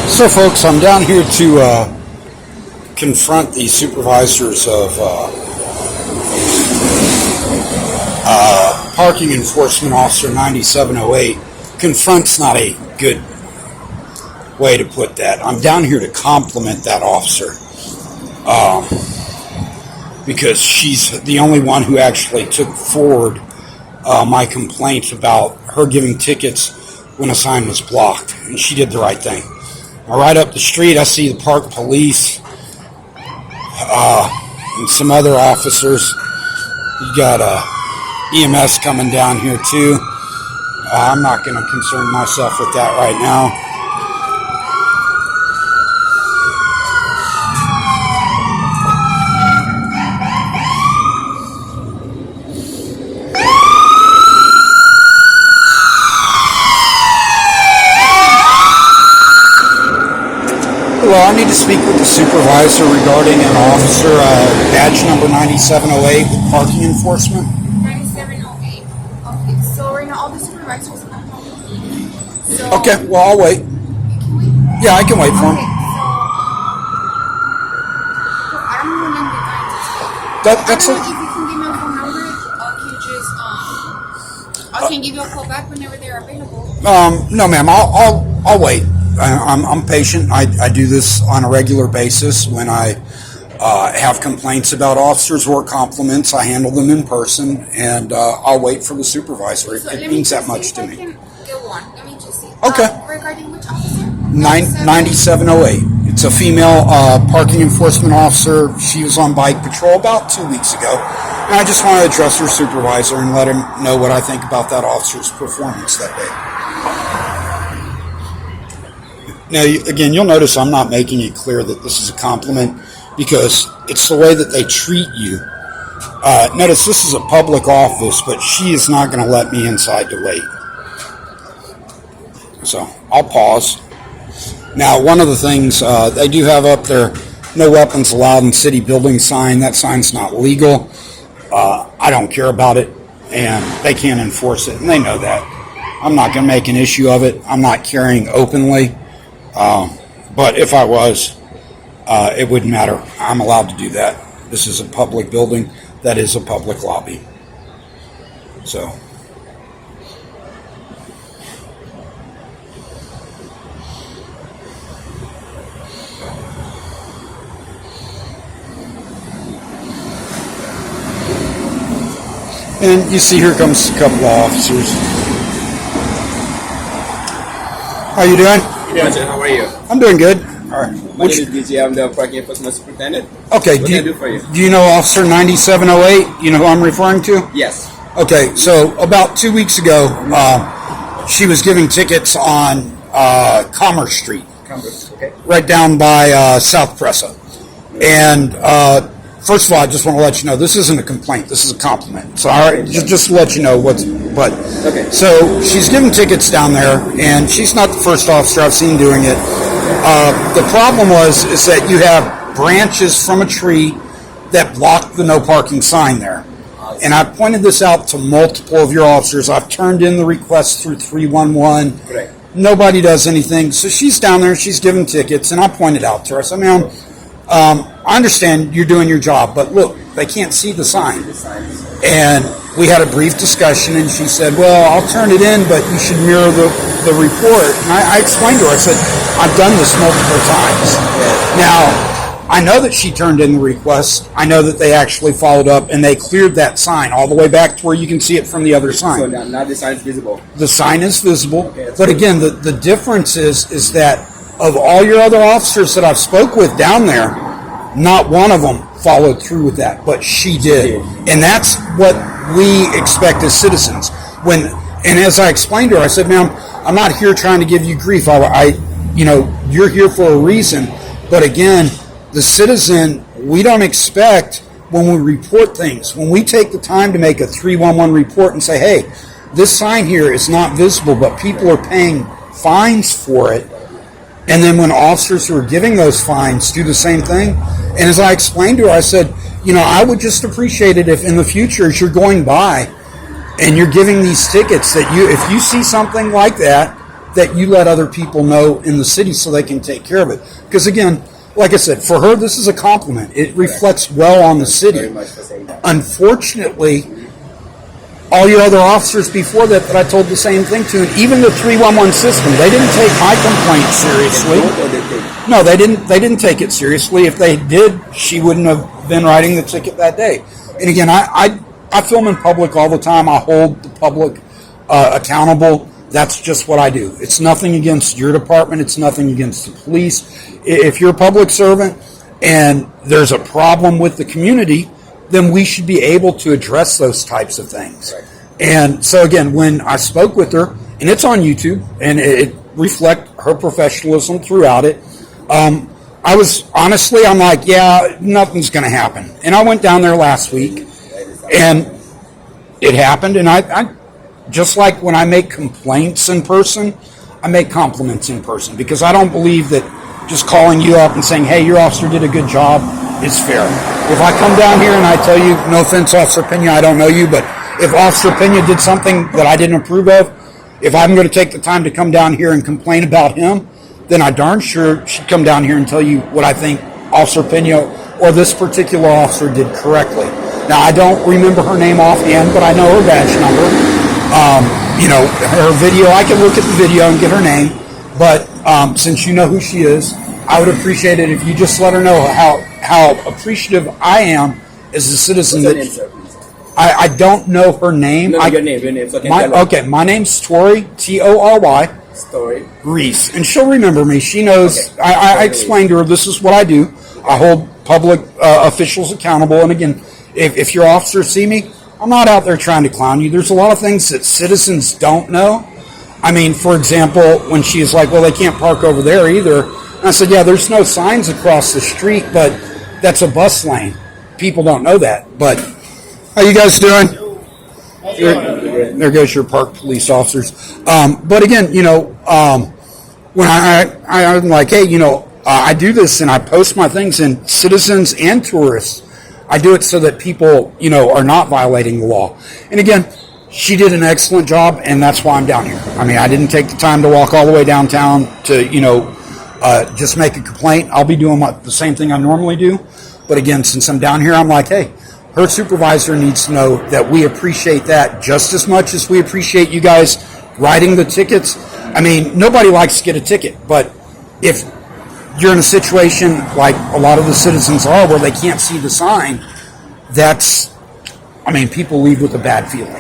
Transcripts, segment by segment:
So, folks, I'm down here to confront the supervisors of Parking Enforcement Officer 9708. Confront's not a good way to put that. I'm down here to compliment that officer because she's the only one who actually took forward my complaints about her giving tickets when a sign was blocked, and she did the right thing. Right up the street, I see the park police and some other officers. You got EMS coming down here too. I'm not going to concern myself with that right now. Hello, I need to speak with the supervisor regarding an officer, badge number 9708 with parking enforcement. 9708. Okay, so right now all the supervisors are home. So Okay, well, I'll wait. you can wait? Yeah, I can wait for him. Okay, so I don't know when the guys is here. That's I don't know if you can give me a phone number, I can give you a call back whenever they're available. No, ma'am, I'll wait. I'm patient. I do this on a regular basis. When I have complaints about officers or compliments, I handle them in person, and I'll wait for the supervisor. So It means that much to me. Let me just see. Okay. Regarding which officer? 9708. It's a female parking enforcement officer. She was on bike patrol about 2 weeks ago, and I just want to address her supervisor and let him know what I think about that officer's performance that day. Now, again, you'll notice I'm not making it clear that this is a compliment because it's the way that they treat you. Notice this is a public office, but she is not going to let me inside to wait. So I'll pause. Now, one of the things they do have up there, no weapons allowed in city building sign. That sign's not legal. I don't care about it, and they can't enforce it, and they know that. I'm not going to make an issue of it. I'm not carrying openly. But if I was, it wouldn't matter. I'm allowed to do that. This is a public building. That is a public lobby. So. And you see, here comes a couple of officers. How you doing? How are you? I'm doing good. All right. My name is DJ. I'm the parking enforcement superintendent. Okay. What can I do for you? Do you know Officer 9708? You know who I'm referring to? Yes. Okay. So about 2 weeks ago, she was giving tickets on Commerce Street, Okay. right down by South Presa. And first of all, I just want to let you know this isn't a complaint. This is a compliment. So, all right, just to let you know what's. But Okay. so she's giving tickets down there, and she's not the first officer I've seen doing it. The problem is that you have branches from a tree that block the no parking sign there. And I've pointed this out to multiple of your officers. I've turned in the request through 311. Correct. Nobody does anything. So she's down there, she's giving tickets, and I pointed out to her. I said, ma'am, I understand you're doing your job, but look, they can't see the sign. And we had a brief discussion, and she said, well, I'll turn it in, but you should mirror the report. And I explained to her, I said, I've done this multiple times. Now, I know that she turned in the request. I know that they actually followed up, and they cleared that sign all the way back to where you can see it from the other sign. So now the sign is visible. The sign is visible, Okay, but again, the difference is that of all your other officers that I've spoke with down there, not one of them followed through with that, but she did. And that's what we expect as citizens. And as I explained to her, I said, ma'am, I'm not here trying to give you grief. You're here for a reason. But again, the citizen, we don't expect when we report things, when we take the time to make a 311 report and say, hey, this sign here is not visible, but people are paying fines for it. And then when officers who are giving those fines do the same thing. And as I explained to her, I said, I would just appreciate it if in the future, as you're going by and you're giving these tickets, that if you see something like that that you let other people know in the city so they can take care of it. Because again, like I said, for her, this is a compliment. It reflects well on the city. Very much for saying that. Unfortunately, all your other officers before that I told the same thing to, and even the 311 system, they didn't take my complaint seriously. Or they take. No, they didn't. They didn't take it seriously. If they did, she wouldn't have been writing the ticket that day. And again, I film in public all the time. I hold the public accountable. That's just what I do. It's nothing against your department. It's nothing against the police. If you're a public servant and there's a problem with the community, then we should be able to address those types of things. Right. And so again, when I spoke with her, and it's on YouTube, and it reflects her professionalism throughout it, I was honestly, I'm like, yeah, nothing's going to happen. And I went down there last week, and it happened. And I just like when I make complaints in person, I make compliments in person, because I don't believe that just calling you up and saying, hey, your officer did a good job is fair. If I come down here and I tell you, no offense, Officer Pena, I don't know you, but if Officer Pena did something that I didn't approve of, if I'm going to take the time to come down here and complain about him, then I darn sure should come down here and tell you what I think Officer Pena or this particular officer did correctly. Now, I don't remember her name offhand, but I know her badge number. Her video, I can look at the video and get her name, but since you know who she is, I would appreciate it if you just let her know how appreciative I am as a citizen. What's her name, sir, please? I don't know her name. No, your name. So My name's Tori, Tory. Story. Reese, and she'll remember me. She knows. Okay. I explained to her, this is what I do. I hold public officials accountable, and again, if your officers see me, I'm not out there trying to clown you. There's a lot of things that citizens don't know. I mean, for example, when she's like, well, they can't park over there either. And I said, yeah, there's no signs across the street, but that's a bus lane. People don't know that. But how you guys doing? There goes your park police officers. But again, when I'm like, hey, I do this and I post my things, and citizens and tourists, I do it so that people, are not violating the law. And again, she did an excellent job, and that's why I'm down here. I mean, I didn't take the time to walk all the way downtown to, just make a complaint. I'll be doing the same thing I normally do. But again, since I'm down here, I'm like, hey, her supervisor needs to know that we appreciate that just as much as we appreciate you guys writing the tickets. I mean, nobody likes to get a ticket, but if you're in a situation like a lot of the citizens are where they can't see the sign, people leave with a bad feeling.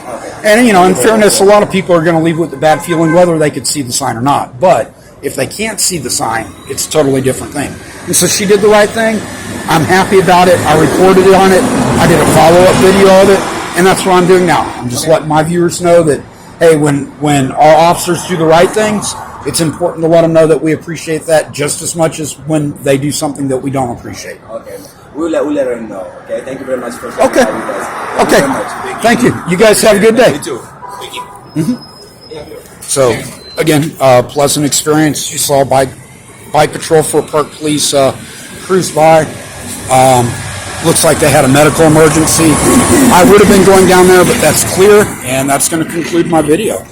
And, in fairness, a lot of people are going to leave with a bad feeling whether they could see the sign or not. But if they can't see the sign, it's a totally different thing. And so she did the right thing. I'm happy about it. I reported it on it. I did a follow-up video of it. And that's what I'm doing now. I'm just letting my viewers know that, hey, when our officers do the right things, it's important to let them know that we appreciate that just as much as when they do something that we don't appreciate. Okay. We'll let them know. Okay. Thank you very much for sharing that with us. Thank you very much. Thank you. You guys have a good day. You too. Thank you. Mm-hmm. So, again, pleasant experience. You saw bike patrol for Park Police cruise by. Looks like they had a medical emergency. I would have been going down there, but that's clear, and that's going to conclude my video.